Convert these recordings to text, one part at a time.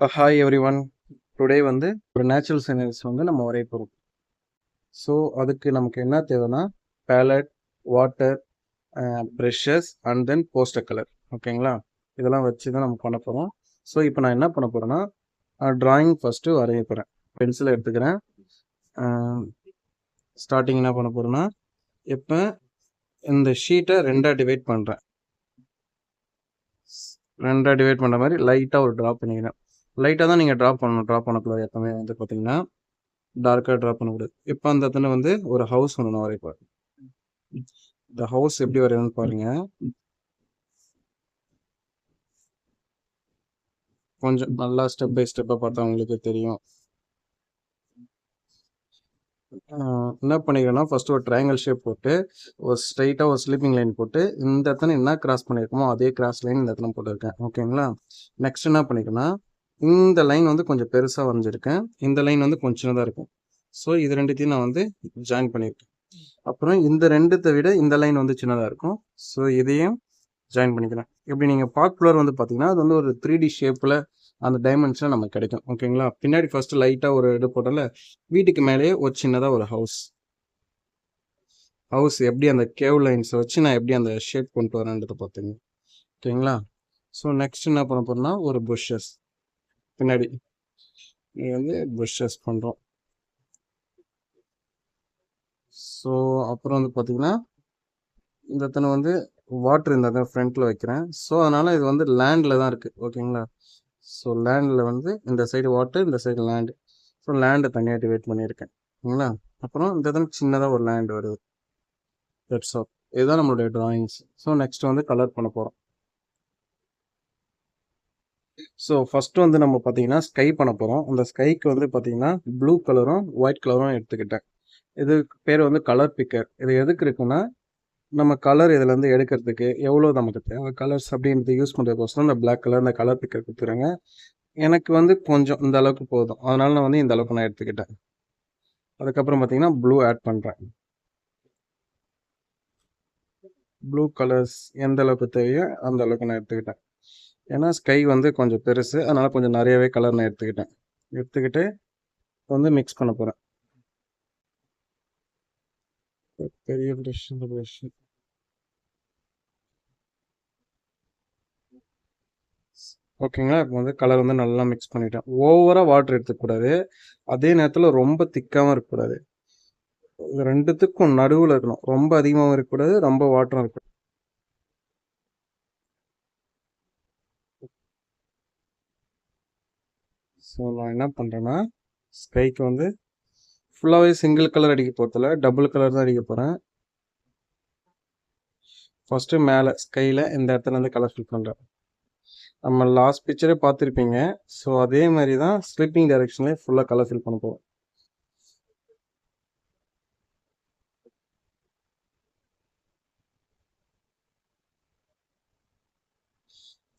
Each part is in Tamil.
Hi every one. டுடே வந்து ஒரு நேச்சுரல் சீனரிஸ் வந்து நம்ம வரைய போகிறோம். ஸோ அதுக்கு நமக்கு என்ன தேவைன்னா palette, water, brushes and then poster colour. ஓகேங்களா? இதெல்லாம் வச்சு தான் நம்ம பண்ண போகிறோம். ஸோ இப்போ நான் என்ன பண்ண போகிறேன்னா ட்ராயிங் ஃபஸ்ட்டு வரைய போகிறேன். பென்சிலை எடுத்துக்கிறேன். ஸ்டார்டிங் என்ன பண்ண போகிறேன்னா இப்போ இந்த ஷீட்டை ரெண்டாக டிவைட் பண்ணுறேன். ரெண்டாக டிவைட் பண்ணுற மாதிரி லைட்டாக ஒரு ட்ராப் பண்ணிக்கிறேன். லைட்டாக தான் நீங்கள் ட்ராப் பண்ணணும். ட்ராப் பண்ணக்கூடாது. எப்பவுமே வந்து பார்த்தீங்கன்னா டார்க்காக ட்ரா பண்ணக்கூடாது. இப்போ அந்த இடத்துல வந்து ஒரு ஹவுஸ் ஒன்று நான் வரைய போகிறேன். இந்த ஹவுஸ் எப்படி வரையணும்னு பாருங்க. கொஞ்சம் நல்லா ஸ்டெப் பை ஸ்டெப்பாக பார்த்தா உங்களுக்கு தெரியும். என்ன பண்ணிக்கிறேன்னா ஃபர்ஸ்ட் ஒரு ட்ரையாங்கல் ஷேப் போட்டு ஒரு ஸ்ட்ரைட்டாக ஒரு ஸ்லீப்பிங் லைன் போட்டு இந்த இடத்துல என்ன கிராஸ் பண்ணியிருக்கோமோ அதே கிராஸ் லைன் இந்த இடத்துல போட்டிருக்கேன். ஓகேங்களா? நெக்ஸ்ட் என்ன பண்ணிக்கிறேன்னா இந்த லைன் வந்து கொஞ்சம் பெருசாக வரைஞ்சிருக்கேன். இந்த லைன் வந்து கொஞ்சம் சின்னதாக இருக்கும். ஸோ இது ரெண்டுத்தையும் நான் வந்து ஜாயின் பண்ணியிருக்கேன். அப்புறம் இந்த ரெண்டுத்தை விட இந்த லைன் வந்து சின்னதாக இருக்கும். ஸோ இதையும் ஜாயின் பண்ணிக்கிறேன். இப்படி நீங்கள் பாப்புலர் வந்து பார்த்தீங்கன்னா அது வந்து ஒரு 3D ஷேப்பில் அந்த டைமென்ஷன் நமக்கு கிடைக்கும். ஓகேங்களா? பின்னாடி ஃபர்ஸ்ட் லைட்டாக ஒரு இது போட்டால வீட்டுக்கு மேலேயே ஒரு சின்னதாக ஒரு ஹவுஸ் எப்படி அந்த கேவ் லைன்ஸை வச்சு நான் எப்படி அந்த ஷேப் கொண்டு வரேன்றதை பார்த்துங்க. ஓகேங்களா? ஸோ நெக்ஸ்ட் என்ன பண்ண போகிறோம்னா ஒரு புஷ்ஷஸ் பின்னாடி வந்து புஷ்ஷஸ் பண்ணுறோம். ஸோ அப்புறம் வந்து பார்த்தீங்கன்னா இந்த இடத்துல வந்து வாட்டர் இந்த இடத்துல ஃப்ரண்ட்டில் வைக்கிறேன். ஸோ அதனால் இது வந்து லேண்டில் தான் இருக்குது. ஓகேங்களா? ஸோ லேண்டில் வந்து இந்த சைடு வாட்டர், இந்த சைடு லேண்டு. ஸோ லேண்டை தனியாக டிவைட் பண்ணியிருக்கேன். ஓகேங்களா? அப்புறம் இந்த இடத்துல சின்னதாக ஒரு லேண்ட் வருது. That's all. இதுதான் நம்மளுடைய ட்ராயிங்ஸ். ஸோ நெக்ஸ்ட் வந்து கலர் பண்ண போகிறோம். ஸோ ஃபஸ்ட்டு வந்து நம்ம பார்த்தீங்கன்னா ஸ்கை பண்ண போகிறோம். அந்த ஸ்கைக்கு வந்து பார்த்தீங்கன்னா ப்ளூ கலரும் ஒயிட் கலரும் எடுத்துக்கிட்டேன். இதுக்கு பேர் வந்து கலர் பிக்கர். இது எதுக்கு இருக்குன்னா நம்ம கலர் இதுலேருந்து எடுக்கிறதுக்கு எவ்வளோ நமக்கு தேவை கலர்ஸ் அப்படின்றது யூஸ் பண்ணுறதுக்கோசரம் இந்த பிளாக் கலர் இந்த கலர் பிக்கர் கொடுத்துருங்க. எனக்கு வந்து கொஞ்சம் இந்த அளவுக்கு போதும். அதனால நான் வந்து இந்த அளவுக்கு நான் எடுத்துக்கிட்டேன். அதுக்கப்புறம் பார்த்தீங்கன்னா ப்ளூ ஆட் பண்ணுறேன். ப்ளூ கலர்ஸ் எந்த அளவுக்கு தேவையோ அந்த அளவுக்கு நான் எடுத்துக்கிட்டேன். ஏன்னா ஸ்கை வந்து கொஞ்சம் பெருசு. அதனால் கொஞ்சம் நிறையவே கலர் நான் எடுத்துக்கிட்டேன். எடுத்துக்கிட்டு வந்து மிக்ஸ் பண்ண போகிறேன். பெரிய ப்ரஷ் இந்த ப்ரஷ். ஓகேங்களா? இப்போ வந்து கலர் வந்து நல்லா மிக்ஸ் பண்ணிட்டேன். ஓவராக வாட்டர் எடுத்துக்கூடாது. அதே நேரத்தில் ரொம்ப திக்காகவும் இருக்கக்கூடாது. இது ரெண்டுத்துக்கும் நடுவில் இருக்கணும். ரொம்ப அதிகமாகவும் இருக்கக்கூடாது, ரொம்ப வாட்டரும் இருக்கக்கூடாது. ஸோ நான் என்ன பண்ணுறேன்னா ஸ்கைக்கு வந்து ஃபுல்லாகவே சிங்கிள் கலர் அடிக்க போகிறதில்ல, டபுள் கலர் தான் அடிக்க போகிறேன். ஃபஸ்ட்டு மேலே ஸ்கையில் இந்த இடத்துல இருந்து கலர் ஃபில் பண்ணுறேன். நம்ம லாஸ்ட் பிக்சரே பார்த்துருப்பீங்க. ஸோ அதே மாதிரி தான் ஸ்லீப்பிங் டைரெக்ஷன்லேயே ஃபுல்லாக கலர் ஃபில் பண்ண போகிறோம்.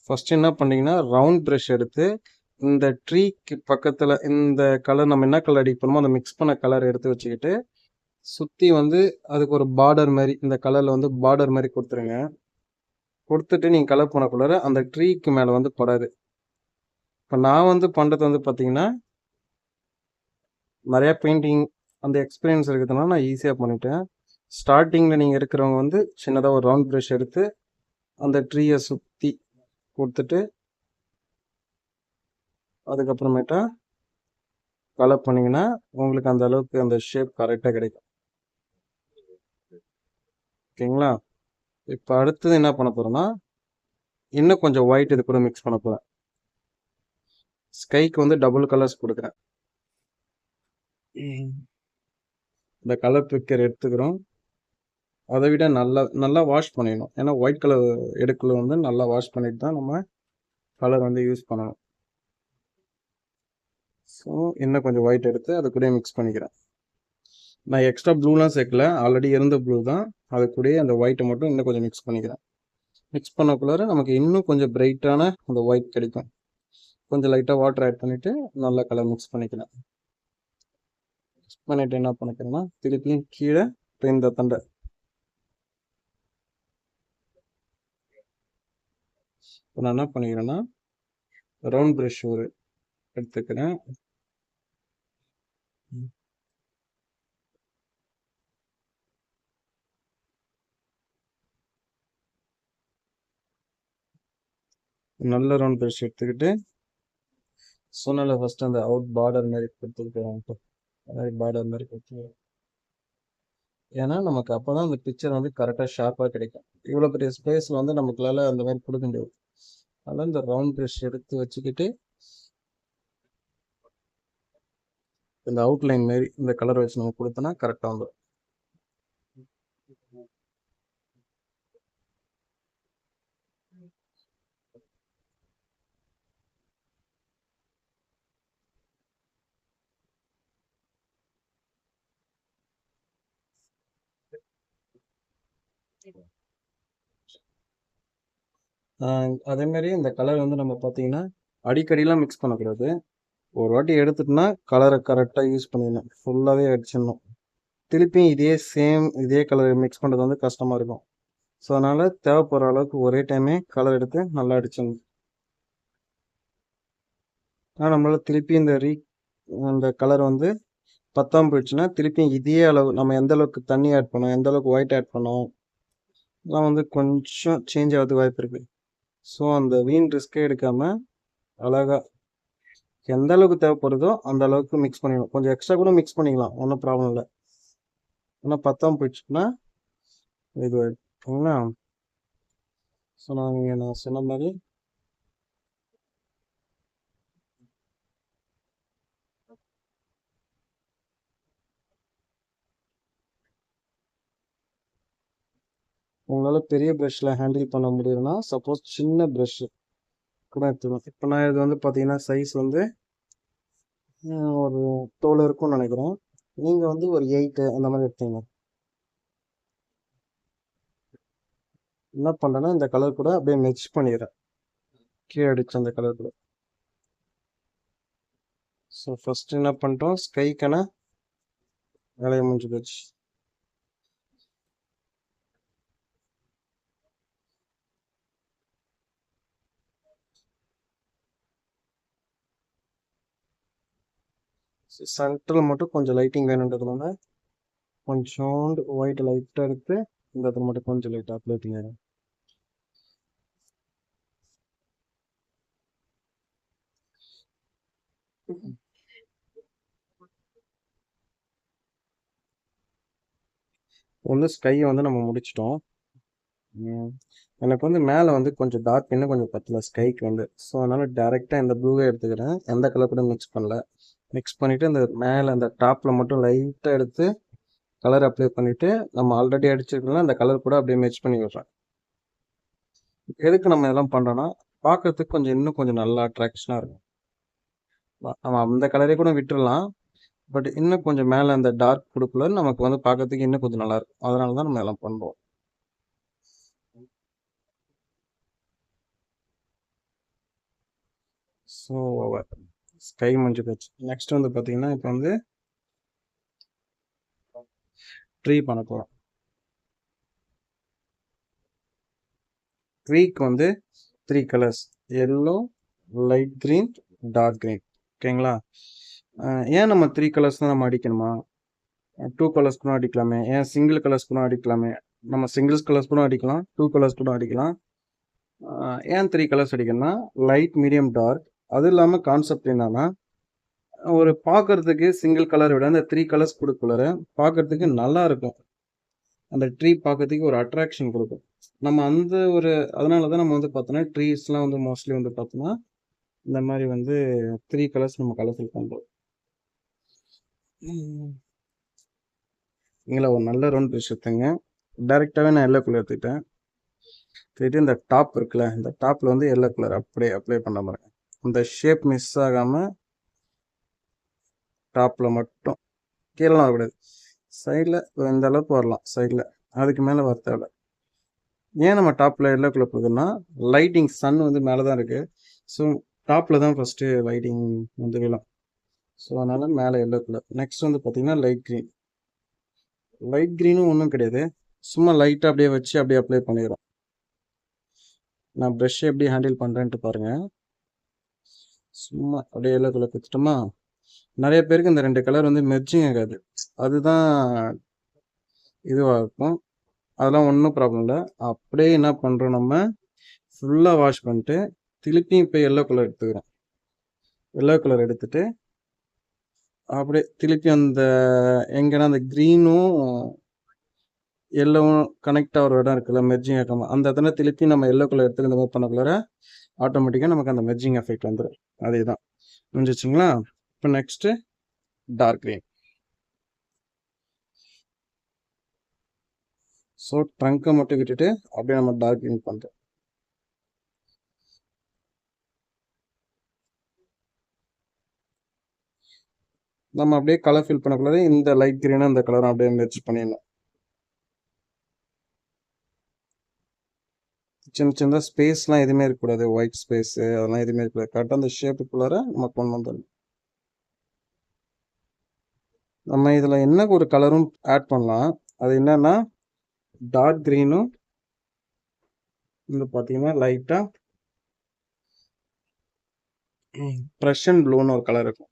ஃபஸ்ட்டு என்ன பண்ணிங்கன்னா ரவுண்ட் ப்ரஷ் எடுத்து இந்த ட்ரீக்கு பக்கத்தில் இந்த கலர் நம்ம என்ன கலர் அடிக்க போகிறோமோ அந்த மிக்ஸ் பண்ண கலர் எடுத்து வச்சுக்கிட்டு சுற்றி வந்து அதுக்கு ஒரு பார்டர் மாதிரி இந்த கலரில் வந்து பார்டர் மாதிரி கொடுத்துருங்க. கொடுத்துட்டு நீங்கள் கலர் பண்ணக்குள்ளார அந்த ட்ரீக்கு மேலே வந்து படாது. இப்போ நான் வந்து பண்ணுறது வந்து பார்த்தீங்கன்னா நிறையா பெயிண்டிங் அந்த எக்ஸ்பீரியன்ஸ் இருக்கிறதுனால நான் ஈஸியாக பண்ணிட்டேன். ஸ்டார்டிங்கில் நீங்கள் இருக்கிறவங்க வந்து சின்னதாக ஒரு ரவுண்ட் ப்ரஷ் எடுத்து அந்த ட்ரீயை சுற்றி கொடுத்துட்டு அதுக்கப்புறமேட்டா கலர் பண்ணிங்கன்னா உங்களுக்கு அந்த அளவுக்கு அந்த ஷேப் கரெக்டாக கிடைக்கும். ஓகேங்களா? இப்போ அடுத்தது என்ன பண்ண போகிறோன்னா இன்னும் கொஞ்சம் ஒயிட் இது கூட மிக்ஸ் பண்ண போகிறேன். ஸ்கைக்கு வந்து டபுள் கலர்ஸ் கொடுக்குறேன். இந்த கலர் பிக்கர் எடுத்துக்கிறோம். அதை விட நல்லா நல்லா வாஷ் பண்ணிடணும். ஏன்னா ஒயிட் கலர் எடுக்கல வந்து நல்லா வாஷ் பண்ணிட்டு தான் நம்ம கலர் வந்து யூஸ் பண்ணணும். ஸோ இன்னும் கொஞ்சம் ஒயிட் எடுத்து அது கூட மிக்ஸ் பண்ணிக்கிறேன். நான் எக்ஸ்ட்ரா ப்ளூலாம் சேர்க்கல, ஆல்ரெடி இருந்த ப்ளூ தான். அது கூட அந்த ஒயிட்டை மட்டும் இன்னும் கொஞ்சம் மிக்ஸ் பண்ணிக்கிறேன். மிக்ஸ் பண்ணக்குள்ளார நமக்கு இன்னும் கொஞ்சம் பிரைட்டான அந்த ஒயிட் கிடைக்கும். கொஞ்சம் லைட்டாக வாட்டர் ஆட் பண்ணிவிட்டு நல்லா கலர் மிக்ஸ் பண்ணிக்கிறேன். மிக்ஸ் பண்ணிவிட்டு என்ன பண்ணிக்கிறேன்னா திருப்பியும் கீழே இந்த தண்டை இப்போ நான் என்ன பண்ணிக்கிறேன்னா ரவுண்ட் ப்ரஷ் ஒரு எடுத்துக்கிறேன். நல்ல ரவுண்ட் ப்ரஷ் எடுத்துக்கிட்டு சொன்னல ஃபர்ஸ்ட் அந்த அவுட் பார்டர் மாதிரி கொடுத்துருக்கேன். பார்டர் மாதிரி கொடுத்துருக்கேன். ஏன்னா நமக்கு அப்போதான் அந்த பிக்சர் வந்து கரெக்டாக ஷார்ப்பாக கிடைக்கும். இவ்வளோ பெரிய ஸ்பேஸில் வந்து நமக்குளால அந்த மாதிரி கொடுக்க முடியாது. அதனால் இந்த ரவுண்ட் ப்ரஷ் எடுத்து வச்சுக்கிட்டு இந்த அவுட்லைன் மாரி இந்த கலர் வச்சு நம்ம கொடுத்தோன்னா கரெக்டாக வந்துடும். அதே மாதிரி இந்த கலர் வந்து நம்ம பார்த்தீங்கன்னா அடிக்கடிலாம் மிக்ஸ் பண்ணக்கூடாது. ஒரு வாட்டி எடுத்துட்டுனா கலரை கரெக்டாக யூஸ் பண்ணிடணும். ஃபுல்லாகவே அடிச்சிடணும். திருப்பியும் இதே கலர் மிக்ஸ் பண்ணுறது வந்து கஷ்டமாக இருக்கும். ஸோ அதனால் தேவைப்படுற அளவுக்கு ஒரே டைமே கலர் எடுத்து நல்லா அடிச்சிடணும். ஆனால் நம்மளால் திருப்பி இந்த கலர் வந்து பத்தாம போயிடுச்சுன்னா திருப்பியும் இதே அளவு நம்ம எந்த அளவுக்கு தண்ணி ஆட் பண்ணோம், எந்த அளவுக்கு ஒயிட் ஆட் பண்ணோம், அதெல்லாம் வந்து கொஞ்சம் சேஞ்ச் ஆகிறதுக்கு வாய்ப்பு இருக்குது. ஸோ அந்த வீண் ரிஸ்க்கே எடுக்காமல் அழகாக எந்த அளவுக்கு தேவைப்படுதோ அந்த அளவுக்கு மிக்ஸ் பண்ணிடணும். கொஞ்சம் எக்ஸ்ட்ரா கூட மிக்ஸ் பண்ணிக்கலாம், ஒன்றும் ப்ராப்ளம் இல்லை. ஆனால் பத்தாம போயிடுச்சுன்னா இது ஓகேங்களா. ஸோ நான் சொன்ன மாதிரி உங்களால் பெரிய ப்ரஷ்ஷில் ஹேண்டில் பண்ண முடியுதுன்னா சப்போஸ் சின்ன ப்ரஷ்ஷு கூட எடுத்துக்கலாம். இப்போ நான் இது வந்து பார்த்தீங்கன்னா சைஸ் வந்து ஒரு 12 இருக்கும்னு நினைக்கிறேன். நீங்கள் வந்து ஒரு 8 அந்த மாதிரி எடுத்தீங்க. என்ன பண்ணுறேன்னா இந்த கலர் கூட அப்படியே மிக்ஸ் பண்ணிடுறேன், கீழே அடிச்சு அந்த கலர் கூட. ஸோ ஃபஸ்ட்டு என்ன பண்ணிட்டோம், ஸ்கைக்கான வேலையை முடிஞ்சு போச்சு. சென்ட்ரல் மட்டும் கொஞ்சம் லைட்டிங் வேணுன்றதுனால கொஞ்சோண்டு ஒயிட் லைட்டாக எடுத்து இந்த இடத்துல மட்டும் கொஞ்சம் லைட்டாக அப்ளை பண்ணிடுறேன். வந்து ஸ்கையை வந்து நம்ம முடிச்சிட்டோம். எனக்கு வந்து மேலே வந்து கொஞ்சம் டார்க் இன்னும் கொஞ்சம் பத்தல ஸ்கைக்கு வந்து. ஸோ அதனால் டேரெக்டாக இந்த ப்ளூவே எடுத்துக்கிறேன். எந்த கலர் கூட மிக்ஸ் பண்ணல. மிக்ஸ் பண்ணிவிட்டு அந்த மேலே அந்த டாப்பில் மட்டும் லைட்டாக எடுத்து கலர் அப்ளை பண்ணிவிட்டு நம்ம ஆல்ரெடி அடிச்சிருக்கலாம் அந்த கலர் கூட அப்படியே மிக்ஸ் பண்ணி விடுறேன். எதுக்கு நம்ம இதெல்லாம் பண்ணுறோன்னா பார்க்குறதுக்கு இன்னும் கொஞ்சம் நல்லா அட்ராக்ஷனாக இருக்கும். நம்ம அந்த கலரே கூட விட்டுடலாம், பட் இன்னும் கொஞ்சம் மேலே அந்த டார்க் கொடுக்கல நமக்கு வந்து பார்க்கறதுக்கு இன்னும் கொஞ்சம் நல்லாயிருக்கும். அதனால தான் நம்ம எல்லாம் பண்ணுறோம். ஸோ ஸ்கை முடிஞ்சு போச்சு. நெக்ஸ்ட் வந்து பார்த்தீங்கன்னா இப்போ வந்து ட்ரீ பண்ண போகிறோம். ட்ரீக்கு வந்து 3 colours, yellow, light green, dark green. ஓகேங்களா. ஏன் நம்ம 3 கலர்ஸ் தான் நம்ம அடிக்கணுமா? 2 கலர்ஸ் கூட அடிக்கலாமே. ஏன் சிங்கிள் கலர்ஸ் கூட அடிக்கலாமே. நம்ம சிங்கிள்ஸ் கலர்ஸ் கூட அடிக்கலாம், 2 கலர்ஸ் கூட அடிக்கலாம். ஏன் 3 கலர்ஸ் அடிக்கணும்னா லைட், மீடியம், டார்க். அது இல்லாமல் கான்செப்ட் என்னன்னா ஒரு பார்க்கறதுக்கு சிங்கிள் கலரை விட அந்த 3 கலர்ஸ் கொடுக்கலரு பார்க்கறதுக்கு நல்லா இருக்கும். அந்த ட்ரீ பார்க்கறதுக்கு ஒரு அட்ராக்ஷன் கொடுக்கும். நம்ம அந்த ஒரு அதனால தான் நம்ம வந்து பார்த்தோன்னா ட்ரீஸ்லாம் வந்து மோஸ்ட்லி வந்து பார்த்தோன்னா இந்த மாதிரி வந்து 3 கலர்ஸ் நம்ம கலர்ஃபுல் பண்ணுறோம். இங்கே ஒரு நல்ல ரவுண்ட் ப்ரஷ் எடுத்துங்க. டைரெக்டாகவே நான் எல்லோ கலர் எடுத்துக்கிட்டேன். இந்த டாப் இருக்குல்ல, இந்த டாப்பில் வந்து எல்லோ கலர் அப்படியே அப்ளை பண்ண பாருங்க. இந்த ஷேப் மிஸ் ஆகாமல் டாப்பில் மட்டும், கீழெலாம் வரக்கூடாது, சைடில் இந்த அளவுக்கு வரலாம், சைடில் அதுக்கு மேலே வர தேவை. ஏன் நம்ம டாப்பில் எல்லோ கலர் போகுதுன்னா லைட்டிங் சன் வந்து மேலே தான் இருக்குது. ஸோ டாப்பில் தான் ஃபஸ்ட்டு லைட்டிங் வந்து விழும். ஸோ அதனால் மேலே எல்லோ கலர். நெக்ஸ்ட் வந்து பார்த்திங்கன்னா லைட் க்ரீன். லைட் க்ரீனும் ஒன்றும் கிடையாது, சும்மா லைட்டாக அப்படியே வச்சு அப்படியே அப்ளை பண்ணிடுறோம். நான் ப்ரஷ் எப்படி ஹேண்டில் பண்ணுறேன்ட்டு பாருங்கள். சும்மா அப்படியே எல்லோ கலர் கொடுத்துட்டோமா. நிறைய பேருக்கு இந்த 2 கலர் வந்து மெர்ஜிங் ஆகாது. அதுதான் இதுவாக இருக்கும். அதெல்லாம் ஒன்றும் ப்ராப்ளம் இல்லை. அப்படியே என்ன பண்ணுறோம், நம்ம ஃபுல்லாக வாஷ் பண்ணிட்டு திருப்பியும் இப்போ எல்லோ கலர் எடுத்துக்கிறோம். எல்லோ கலர் எடுத்துட்டு அப்படியே திருப்பி அந்த எங்கன்னா அந்த க்ரீனும் எல்லோவும் கனெக்ட் ஆகிற இடம் இருக்குல்ல, மெர்ஜிங் ஆகாமல், அந்த இடத்துல திருப்பி நம்ம எல்லோ கலர் எடுத்து இந்த மூவ் பண்ணக்குள்ள ஆட்டோமேட்டிக்காக நமக்கு அந்த மெர்ஜிங் எஃபெக்ட் வந்துடும். அதே தான் முடிஞ்சிச்சுங்களா. இப்போ நெக்ஸ்ட்டு டார்க் க்ரீன். ஸோ ட்ரங்கை மட்டும் விட்டுட்டு அப்படியே நம்ம டார்க் க்ரீன் பண்ணுறோம். நம்ம அப்படியே கலர் ஃபில் பண்ணக்குள்ளே இந்த லைட் க்ரீனும் அந்த கலரும் அப்படியே மெர்ஜ் பண்ணிடணும். சின்ன சின்னதாக ஸ்பேஸ்லாம் எதுவுமே இருக்கக்கூடாது, ஒயிட் ஸ்பேஸு அதெல்லாம் எதுவுமே இருக்கக்கூடாது. கரெக்டாக அந்த ஷேப்புக்குள்ளார நம்ம கொண்டு வந்துடணும். நம்ம இதில் என்ன ஒரு கலரும் ஆட் பண்ணலாம். அது என்னன்னா டார்க் க்ரீனும் வந்து பார்த்தீங்கன்னா லைட்டாக ப்ரஷன் ப்ளூன்னு ஒரு கலர் இருக்கும்.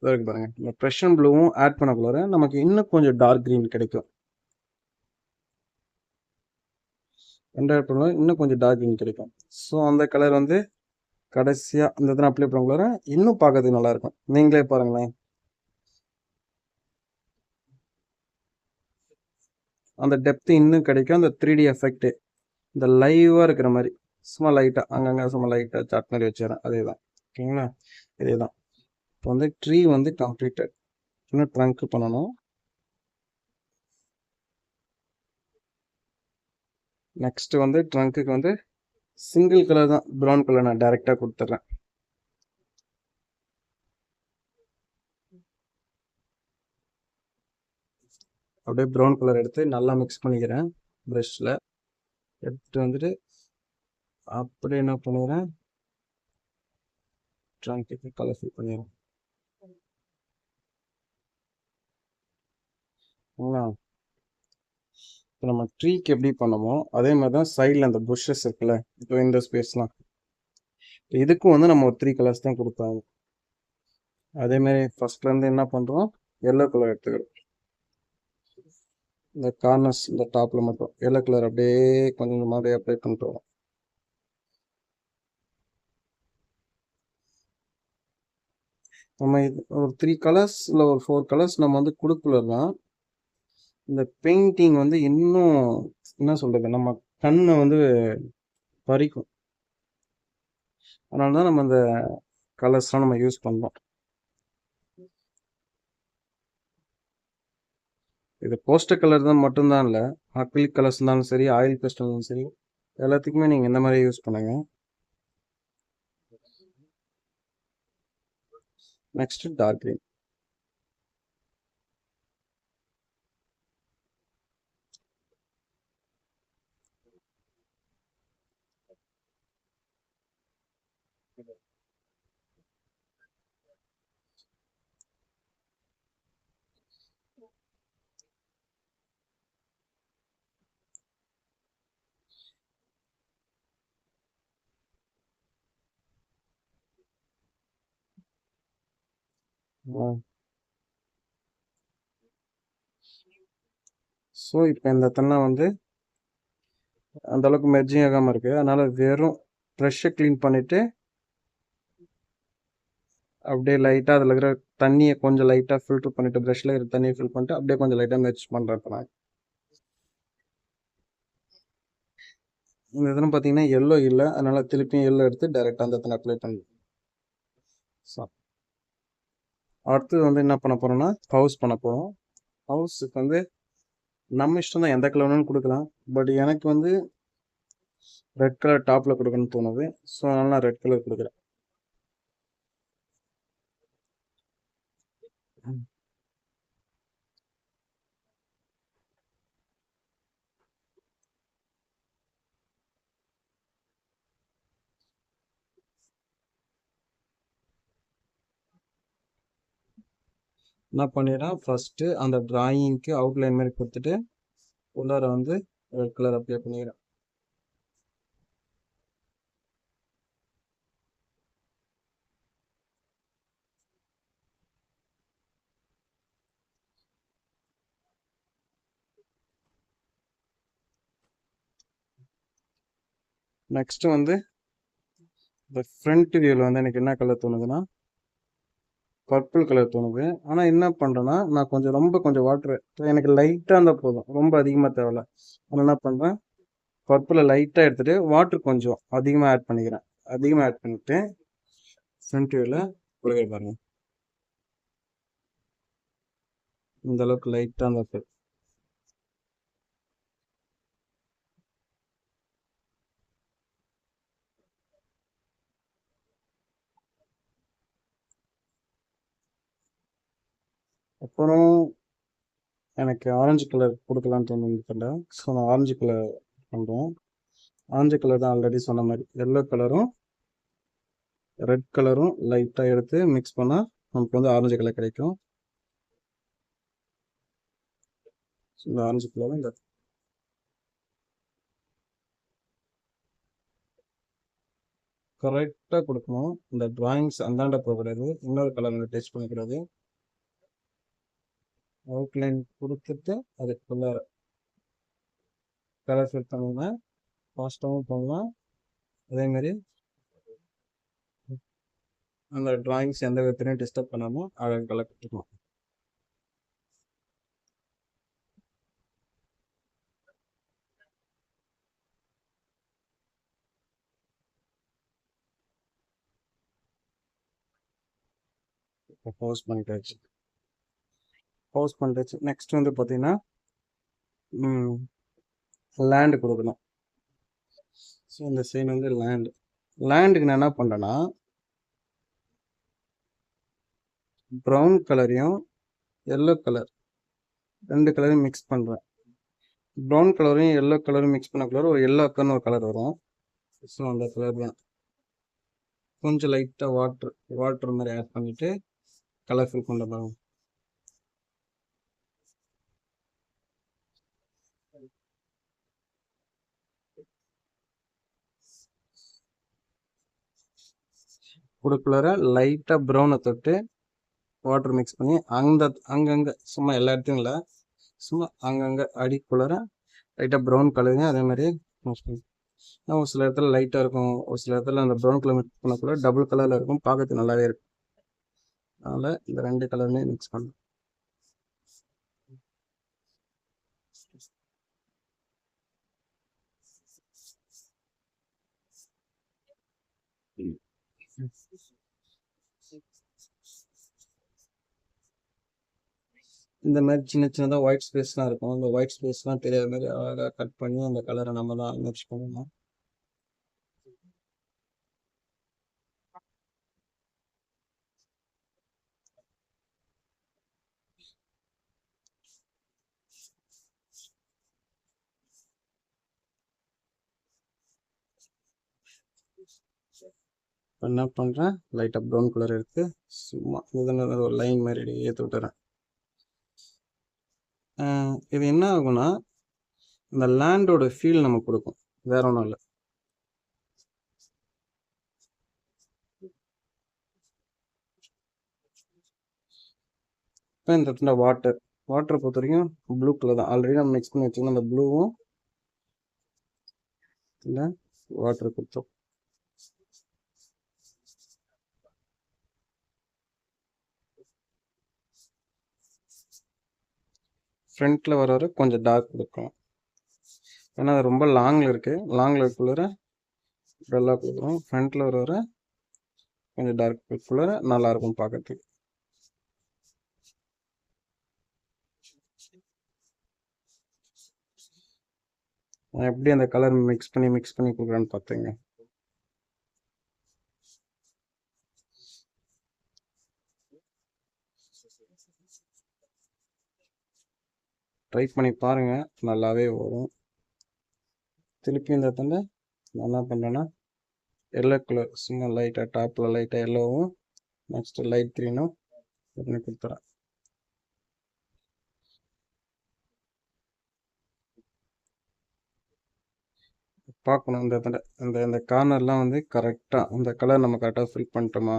இருக்கு பாருங்க. இந்த ப்ரஷன் ப்ளூவும் ஆட் பண்ணக்குள்ளார நமக்கு இன்னும் கொஞ்சம் டார்க் க்ரீன் கிடைக்கும். ஆட் பண்ண இன்னும் கொஞ்சம் டார்க் க்ரீன் கிடைக்கும். ஸோ அந்த கலர் வந்து கடைசியாக அந்த இதில் அப்ளை பண்ணக்குள்ளார இன்னும் பார்க்கறதுக்கு நல்லாயிருக்கும். நீங்களே பாருங்களேன், அந்த டெப்த் இன்னும் கிடைக்கும். அந்த 3D எஃபெக்ட் இந்த லைவாக இருக்கிற மாதிரி சும்மா லைட்டாக அங்கங்கே சும்மா லைட்டாக சாட் மாதிரி வச்சுறேன். அதே தான். ஓகேங்களா, இதே தான். இப்போ வந்து ட்ரீ வந்து கம்ப்ளீட்டட். இன்னும் ட்ரங்க் பண்ணணும். நெக்ஸ்ட் வந்து ட்ரங்க்குக்கு வந்து சிங்கிள் கலர் தான், ப்ரௌன் கலர் நான் டைரெக்டாக கொடுத்துட்றேன். அப்படியே ப்ரௌன் கலர் எடுத்து நல்லா மிக்ஸ் பண்ணிக்கிறேன். ப்ரஷில் எடுத்துகிட்டு வந்துட்டு அப்படியே என்ன பண்ணிடுறேன், ட்ரங்க்குக்கு கலர் ஃபில் பண்ணிடுறேன். இப்போ நம்ம ட்ரீக்கு எப்படி பண்ணமோ அதே மாதிரி தான் சைடில் அந்த புஷ்ஷஸ் இருக்குல்ல, இப்போ இந்த ஸ்பேஸ்லாம், இதுக்கும் வந்து நம்ம ஒரு 3 கலர்ஸ் தான் கொடுத்தாங்க. அதேமாரி ஃபர்ஸ்ட்லேருந்து என்ன பண்ணுறோம், எல்லோ கலர் எடுத்துக்கிறோம். இந்த கார்னர்ஸ் இந்த டாப்பில் மட்டும் எல்லோ கலர் அப்படியே கொஞ்சம் மாதிரி அப்ளை பண்ணிட்டு வரோம். நம்ம இது ஒரு 3 கலர்ஸ் இல்லை ஒரு 4 கலர்ஸ் நம்ம வந்து கொடுக்கலாம். இந்த பெயிண்டிங் வந்து இன்னும் என்ன சொல்கிறது, நம்ம கண்ணை வந்து பறிக்கும். அதனால தான் நம்ம இந்த கலர்ஸ்லாம் நம்ம யூஸ் பண்ணுறோம். இது போஸ்டர் கலர் தான் மட்டும்தான் இல்லை, அக்ரிலிக் கலர்ஸ் இருந்தாலும் சரி, ஆயில் பேஸ்டல் இருந்தாலும் சரி, எல்லாத்துக்குமே நீங்கள் இந்த மாதிரி யூஸ் பண்ணுங்க. Next dark green. ஸோ இப்போ இந்த தன்னை வந்து அந்த அளவுக்கு மெர்ஜிங் ஆகாமல் இருக்குது. அதனால் வெறும் ப்ரெஷ்ஷை க்ளீன் பண்ணிவிட்டு அப்படியே லைட்டாக அதில் இருக்கிற தண்ணியை கொஞ்சம் லைட்டாக ஃபில்ட்ரு பண்ணிவிட்டு, ப்ரஷ்ஷில் இருக்கிற தண்ணியை ஃபில் பண்ணிட்டு அப்படியே கொஞ்சம் லைட்டாக மெர்ஜ் பண்ணுறேன். இப்போ நான் இந்த இதில் பார்த்தீங்கன்னா எல்லோ இல்லை, அதனால் திருப்பியும் எல்லோ எடுத்து டைரெக்டாக அந்த இடத்துல அப்ளை பண்ணி. ஸோ அடுத்தது வந்து என்ன பண்ண போகிறோம்னா ஹவுஸ் பண்ண போகிறோம். ஹவுஸுக்கு வந்து நம்ம இஷ்டம் தான், எந்த கலர் வேணும்னு கொடுக்கலாம். பட் எனக்கு வந்து ரெட் கலர் டாப்பில் கொடுக்கணும்னு தோணுது. ஸோ அதனால் நான் ரெட் கலர் கொடுக்குறேன். என்ன பண்ணிடுறேன், ஃபஸ்ட்டு அந்த ட்ராயிங்க்கு அவுட்லைன் மாதிரி கொடுத்துட்டு உள்ளார வந்து ரெட் கலர் அப்ளை பண்ணிடுறேன். நெக்ஸ்ட் வந்து இந்த ஃப்ரண்ட் வியூவில் வந்து எனக்கு என்ன கலர் தோணுதுன்னா பர்பிள் கலர் தோணுது. ஆனால் என்ன பண்ணுறேன்னா நான் கொஞ்சம் வாட்ரு எனக்கு லைட்டாக இருந்தால் போதும், ரொம்ப அதிகமாக தேவையில்ல. ஆனால் என்ன பண்ணுறேன், பர்பிளை லைட்டாக எடுத்துகிட்டு வாட்ரு கொஞ்சம் அதிகமாக ஆட் பண்ணிக்கிறேன். அதிகமாக ஆட் பண்ணிவிட்டு ஃப்ரண்ட் வியூவில் கொடுக்குற பாருங்க, இந்த அளவுக்கு லைட்டாக இருந்தால் போதும். அப்புறம் எனக்கு ஆரஞ்சு கலர் கொடுக்கலான்னு தோணுது. ஸோ நான் ஆரஞ்சு கலர் பண்ணுறோம். ஆரஞ்சு கலர் தான் ஆல்ரெடி சொன்ன மாதிரி, எல்லோ கலரும் ரெட் கலரும் லைட்டாக எடுத்து மிக்ஸ் பண்ணால் நமக்கு வந்து ஆரஞ்சு கலர் கிடைக்கும். இந்த ஆரஞ்சு கலரும் இந்த கரெக்டாக கொடுக்கணும். இந்த டிராயிங்ஸ் அந்தாண்ட போகக்கூடாது, இன்னொரு கலர் டெஸ்ட் பண்ணிக்கூடாது. அவுட்லைன் கொடுத்துட்டு அதுக்குள்ள கலர் ஃபில் பண்ணலாம், ஃபாஸ்ட்டாகவும் பண்ணலாம். அதேமாரி அந்த டிராயிங்ஸ் எந்த விதத்துலையும் டிஸ்டர்ப் பண்ணாமல் அழகு கலர் கொடுத்துக்கலாம். இப்போ போஸ்ட் பண்ணிட்டாச்சு. நெக்ஸ்ட் வந்து பார்த்தீங்கன்னா லேண்டு கொடுக்கணும். ஸோ இந்த சைன் வந்து லேண்டுக்கு நான் என்ன பண்ணுறேன்னா ப்ரௌன் கலரையும் எல்லோ கலர் ரெண்டு கலரையும் மிக்ஸ் பண்ணுறேன். ப்ரௌன் கலரையும் எல்லோ கலரும் மிக்ஸ் பண்ண கலர் ஒரு எல்லோ கலர்னு ஒரு கலர் வரும். ஸோ அந்த கலர் தான் கொஞ்சம் லைட்டாக வாட்டர் மாதிரி ஆட் பண்ணிவிட்டு கலர் ஃபில் கொண்டு போகிறோம். கொடுக்குள்ளார லைட்டாக ப்ரௌனை தொட்டு வாட்டர் மிக்ஸ் பண்ணி அங்கங்கே சும்மா எல்லா இடத்தையும் இல்லை, சும்மா அங்கங்கே அடிக்குள்ளார லைட்டாக ப்ரௌன் கலருங்க. அதே மாதிரி ஒரு சில இடத்துல லைட்டாக இருக்கும், ஒரு சில இடத்துல அந்த ப்ரௌன் கலர் மிக்ஸ் பண்ணக்குள்ள டபுள் கலரில் இருக்கும், பார்க்கறதுக்கு நல்லாவே இருக்கும். அதனால் இந்த ரெண்டு கலருமே மிக்ஸ் பண்ணணும். இந்த மாதிரி சின்ன சின்னதாக ஒயிட் ஸ்பேஸ்லாம் இருக்கும், அந்த ஒயிட் ஸ்பேஸ்லாம் தெரியாத மாதிரி அழகாக கட் பண்ணி அந்த கலரை நம்ம தான் மிக்ஸ் பண்ணணும். என்ன பண்ணுறேன், லைட்டாக ப்ரௌன் கலர் எடுத்து சும்மா ஒரு லைன் மாதிரி ஏற்றி விட்டுறேன். இது என்ன ஆகும்னா இந்த லேண்டோட ஃபீல் நமக்கு கொடுக்கும், வேற ஒன்றும் இல்லை. இப்போ இந்த இடத்துல வாட்டரை பொறுத்த வரைக்கும் ப்ளூ கலர் தான் ஆல்ரெடி நம்ம மிக்ஸ் பண்ணி வச்சுக்கணும். அந்த ப்ளூவும் இல்லை வாட்டர் கொடுத்தோம். ஃப்ரண்ட்டில் வர கொஞ்சம் டார்க் கொடுக்கும், ஏன்னா அது ரொம்ப லாங்கில் இருக்குது. லாங்கில் இருக்குள்ளார டல்லாக கொடுக்குறோம், ஃப்ரண்ட்டில் வர கொஞ்சம் டார்க் இருக்குள்ளார நல்லாயிருக்கும் பார்க்கறதுக்கு. எப்படி அந்த கலர் மிக்ஸ் பண்ணி கொடுக்குறான்னு பார்த்தீங்க. ட்ரை பண்ணி பாருங்கள், நல்லாவே வரும். திருப்பி இந்த இடத்துல நான் என்ன பண்ணுறேன்னா எல்லோ கலர் சும்மா லைட்டாக டாப்பில் லைட்டாக எல்லோவும் நெக்ஸ்ட்டு லைட் க்ரீனும் பண்ணி கொடுத்துறேன். பார்க்கணும் இந்த இடத்துல இந்த கார்னர்லாம் வந்து கரெக்டாக அந்த கலர் நம்ம கரெக்டாக ஃபில் பண்ணிட்டோமா.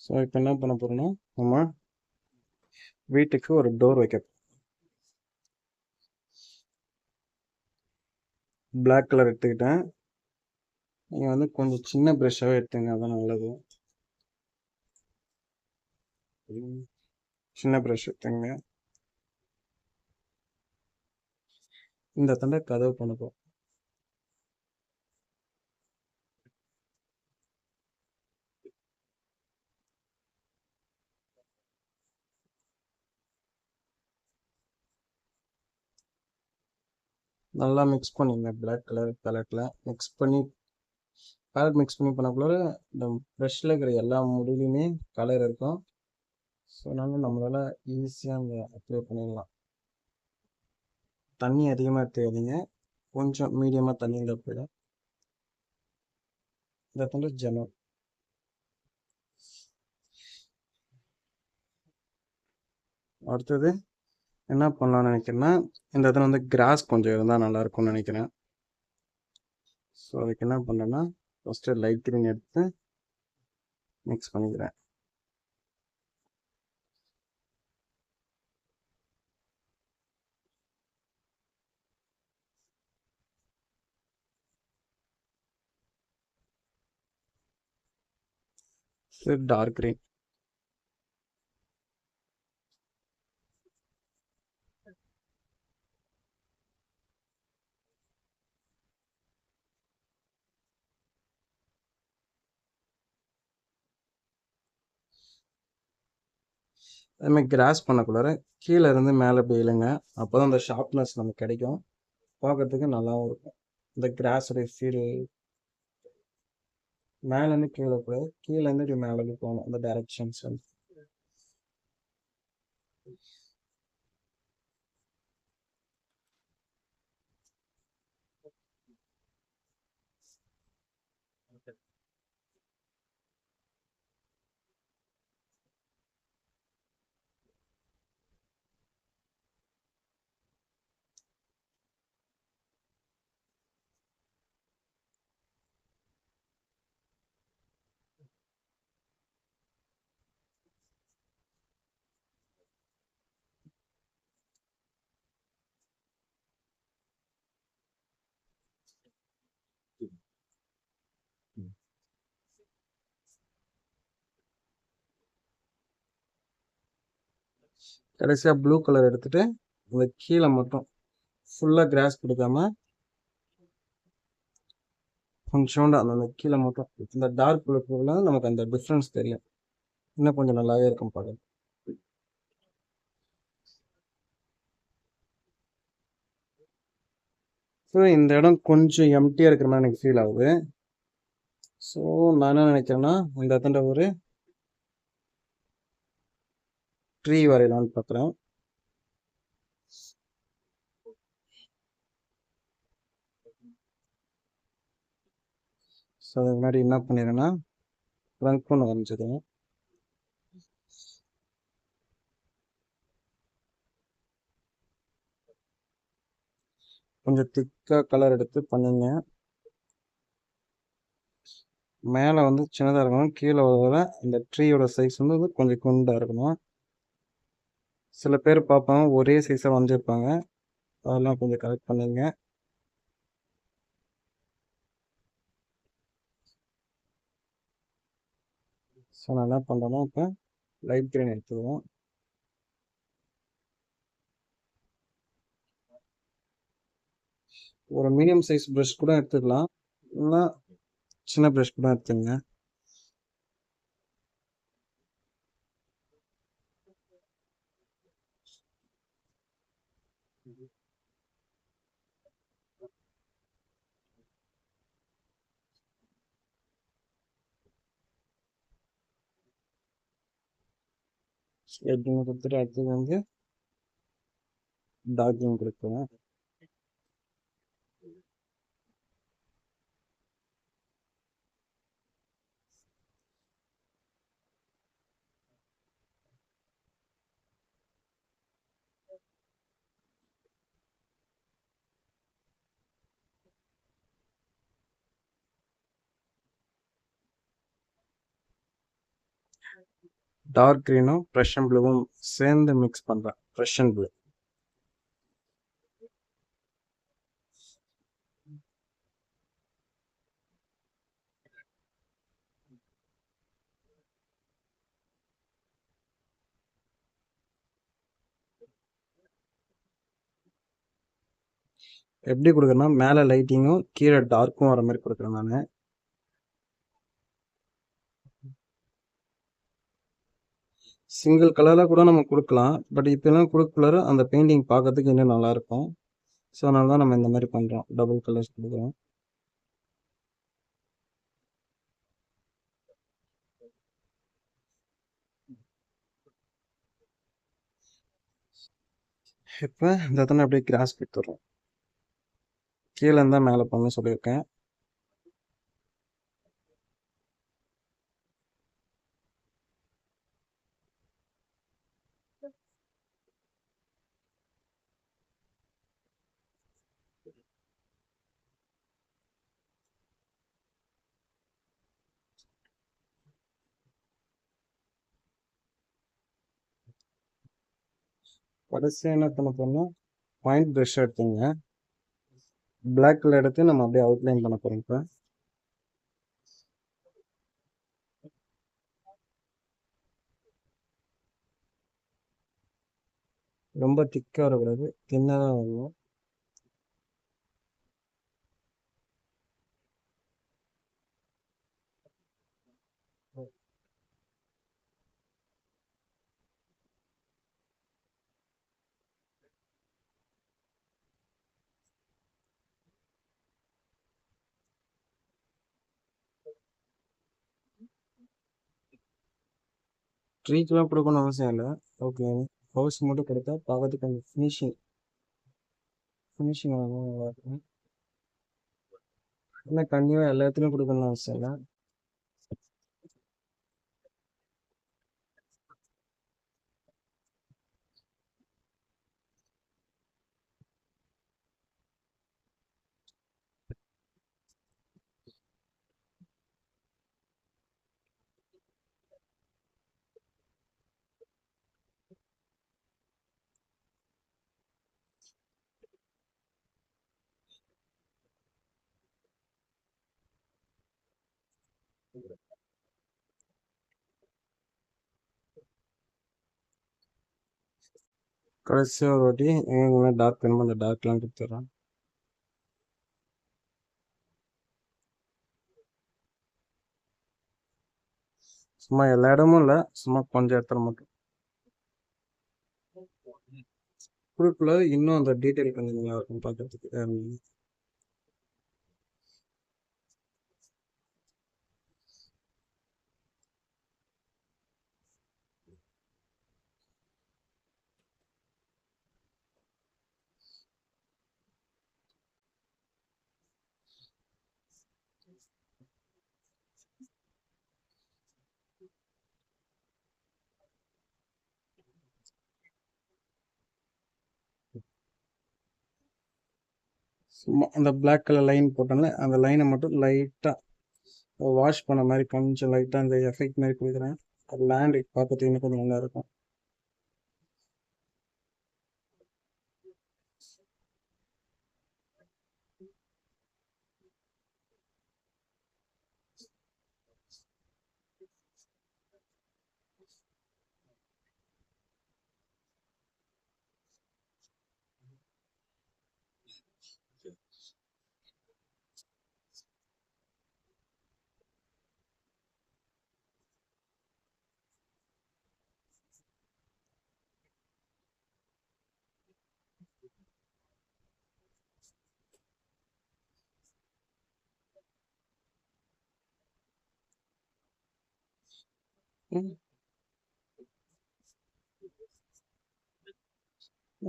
ஸோ இப்போ என்ன பண்ண போகிறோம்னா நம்ம வீட்டுக்கு ஒரு டோர் வைக்க பிளாக் கலர் எடுத்துக்கிட்டேன். நீங்கள் வந்து கொஞ்சம் சின்ன ப்ரெஷ்ஷாகவே எடுத்துங்க, அதான் நல்லது. சின்ன ப்ரெஷ் எடுத்துங்க. இந்த தண்டை கதவு பண்ண போகிறோம். நல்லா மிக்ஸ் பண்ணிங்க. பிளாக் கலர் பேலட்டில் மிக்ஸ் பண்ணி பண்ணக்குள்ள இந்த ப்ரெஷ்ஷில் இருக்கிற எல்லா முடிவுலையுமே கலர் இருக்கும். ஸோ அதனால நம்மளால் ஈஸியாக அந்த அப்ளை பண்ணிடலாம். தண்ணி அதிகமாக எடுத்துக்காதீங்க, கொஞ்சம் மீடியமாக தண்ணி இருந்தால் போயிடும். இந்த தண்டை ஜன்னல். அடுத்தது என்ன பண்ணலாம்னு நினைக்கிறேன்னா, இந்த இடத்துல வந்து கிராஸ் கொஞ்சம் இருந்தால் நல்லாயிருக்கும்னு நினைக்கிறேன். ஸோ அதுக்கு என்ன பண்ணேன்னா, ஃபஸ்ட்டு லைட் க்ரீன் எடுத்து மிக்ஸ் பண்ணிக்கிறேன். Dark green. அதுமாதிரி கிராஸ் பண்ணக்குள்ளார கீழே இருந்து மேலே போய் இழுங்க. அப்போ தான் அந்த ஷார்ப்னஸ் நமக்கு கிடைக்கும், பார்க்கறதுக்கு நல்லாவும் இருக்கும். இந்த கிராஸோடைய ஃபீல் மேலேருந்து கீழே போய் கீழேருந்து இப்படி மேலே போகணும், அந்த டைரக்ஷன்ஸ் வந்து. கடைசியாக ப்ளூ கலர் எடுத்துகிட்டு இந்த கீழே மட்டும் ஃபுல்லாக கிராஸ் கொடுக்காம கொஞ்சோண்டு அந்த கீழே மட்டும் இந்த டார்க் ப்ளூ கலர்லாம் நமக்கு அந்த டிஃப்ரென்ஸ் தெரியும், இன்னும் கொஞ்சம் நல்லாவே இருக்கும் பார்க்க. ஸோ இந்த இடம் கொஞ்சம் எம்டியாக இருக்கிற மாதிரி எனக்கு ஃபீல் ஆகுது. ஸோ நான் என்ன நினைக்கிறேன்னா, இந்த இடத்துல ஒரு ட்ரீ வரையலான்னு பார்க்குறேன். ஸோ அதுக்கு முன்னாடி என்ன பண்ணிடுறேன்னா, ட்ரங்க் ஒன்று வரைஞ்சிடுங்க. கொஞ்சம் திக்காக கலர் எடுத்து பண்ணுங்க. மேலே வந்து சின்னதாக இருக்கணும், கீழே வர இந்த ட்ரீயோட சைஸ் வந்து கொஞ்சம் குண்டாக இருக்கணும். சில பேர் பார்ப்பாங்க ஒரே சைஸாக வரைஞ்சிருப்பாங்க, அதெல்லாம் கொஞ்சம் கரெக்ட் பண்ணுங்க. ஸோ நான் என்ன பண்ணுறேன்னா, இப்போ லைட் கிரீன் எடுத்துக்குவோம். ஒரு மீடியம் சைஸ் ப்ரஷ் கூட எடுத்துக்கலாம், இல்லைன்னா சின்ன ப்ரஷ் கூட எடுத்துங்க. எப்படின்னு கொடுத்துட்டு அடுத்தது வந்து டார்க்லிங் கொடுக்குறேன். டார்க் க்ரீனும் ப்ரஷன் ப்ளூவும் சேர்ந்து மிக்ஸ் பண்ணுறேன். ப்ரஷன் ப்ளூ எப்படி கொடுக்குறேன்னா, மேலே லைட்டிங்கும் கீழே டார்க்கும் வர மாதிரி கொடுக்குறேன் நான். சிங்கிள் கலரில் கூட நம்ம கொடுக்கலாம். பட் இப்போலாம் கொடுக்கலர் அந்த பெயிண்டிங் பார்க்கறதுக்கு இன்னும் நல்லாயிருக்கும். ஸோ அதனால தான் நம்ம இந்த மாதிரி பண்ணுறோம். டபுள் கலர்ஸ் கொடுக்குறோம். இப்போ இந்த இடத்துல அப்படியே கிராஸ் கொடுத்துட்றோம். கீழே இருந்தால் மேலே பண்ண சொல்லியிருக்கேன். கடைசியாக என்ன பண்ண போறோம்னா, பாயிண்ட் ப்ரஷ் எடுத்துங்க. பிளாக் கலர் எடுத்து நம்ம அப்படியே அவுட்லைன் பண்ண போகிறோம். இப்போ ரொம்ப திக்காக வரக்கூடாது, தின்னாக தான் வரணும். ட்ரீக்கெலாம் கொடுக்கணும்னு அவசியம் இல்லை. ஓகே, ஹவுஸ் மட்டும் கொடுத்தா பார்க்கறதுக்கு அந்த ஃபினிஷிங் நல்லா இருக்கும். இல்லை கண்டிப்பாக எல்லா இடத்துலையும் கொடுக்கணும்னு அவசியம் இல்லை. கடைசியாக ஒரு வாட்டி எங்கே டார்க் வேணுமோ அந்த டார்க்லாம் கொடுத்துட்றேன். சும்மா எல்லா இடமும் இல்லை, சும்மா கொஞ்சம் இடத்துல மட்டும் குழுக்குள்ள இன்னும் அந்த டீட்டெயில் கொஞ்சம் நல்லா இருக்கும் பார்க்கறதுக்கு. சும்மா அந்த பிளாக் கலர் லைன் போட்டோம்ல, அந்த லைனை மட்டும் லைட்டாக வாஷ் பண்ண மாதிரி கொஞ்சம் லைட்டாக அந்த எஃபெக்ட் மாதிரி கொடுக்குறேன். லேண்ட் பார்க்கறதுக்கு இன்னும் கொஞ்சம் நல்லா இருக்கும்.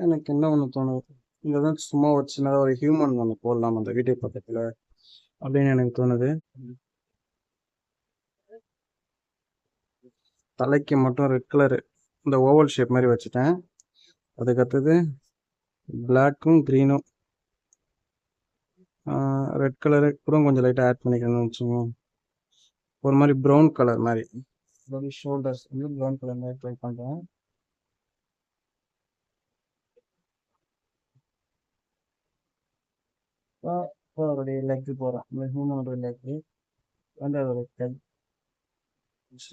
எனக்கு என்ன ஒன்று தோணுது, இங்கே தான் சும்மா ஒரு சின்னதாக ஒரு ஹியூமன் ஒன்று போடலாம் அந்த வீட்டு பக்கத்தில் அப்படின்னு எனக்கு தோணுது. தலைக்கு மட்டும் ரெட் கலரு இந்த ஓவல் ஷேப் மாதிரி வச்சுட்டேன். அதுக்கடுத்தது பிளாக்கும் க்ரீனும் ரெட் கலரு கூட கொஞ்சம் லைட்டாக ஆட் பண்ணிக்கணும்னு வச்சுக்கோங்க. ஒரு மாதிரி ப்ரௌன் கலர் மாதிரி பாடி ஷோல்டர்ஸ் வந்து ப்ரௌன் கலர் மாதிரி ட்ரை பண்ணுறேன். இப்போ அவருடைய லெக்கு போகிறேன். இந்த ஹியூமனோட லெக்கு வந்து அதோட கை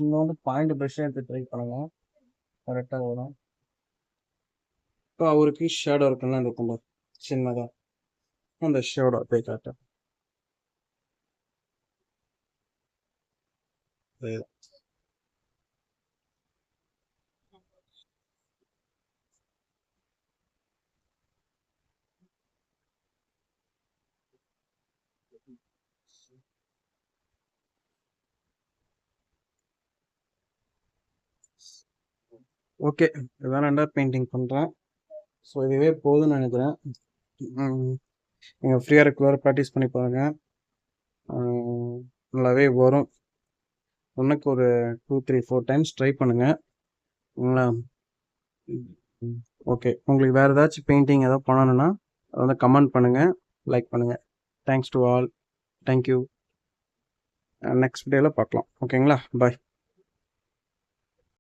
இன்னொன்று பாயிண்ட் ப்ரெஷ்ஷாக எடுத்து ட்ரை பண்ணுங்க, கரெக்டாக வரும். இப்போ அவருக்கு ஷேடோ இருக்குன்னா இந்த கும்பல் சின்னதாக அந்த ஷேடோ போய் காட்டேன். ஓகே, இதான் ரெண்டாவது பெயிண்டிங் பண்ணுறேன். ஸோ இதுவே போதும்னு நினைக்கிறேன். நீங்கள் ஃப்ரீயாக ரெகுலராக ப்ராக்டிஸ் பண்ணி பாருங்கள், நல்லாவே வரும். ஒன்றுக்கு ஒரு 2, 3, 4 டைம்ஸ் ட்ரை பண்ணுங்கள். ஓகே, உங்களுக்கு வேறு ஏதாச்சும் பெயிண்டிங் ஏதாவது பண்ணணுன்னா அதை வந்து கமெண்ட் பண்ணுங்கள், லைக் பண்ணுங்கள். Thanks to all. Thank you. Next வீடியோவில் பார்க்கலாம். ஓகேங்களா, பாய்.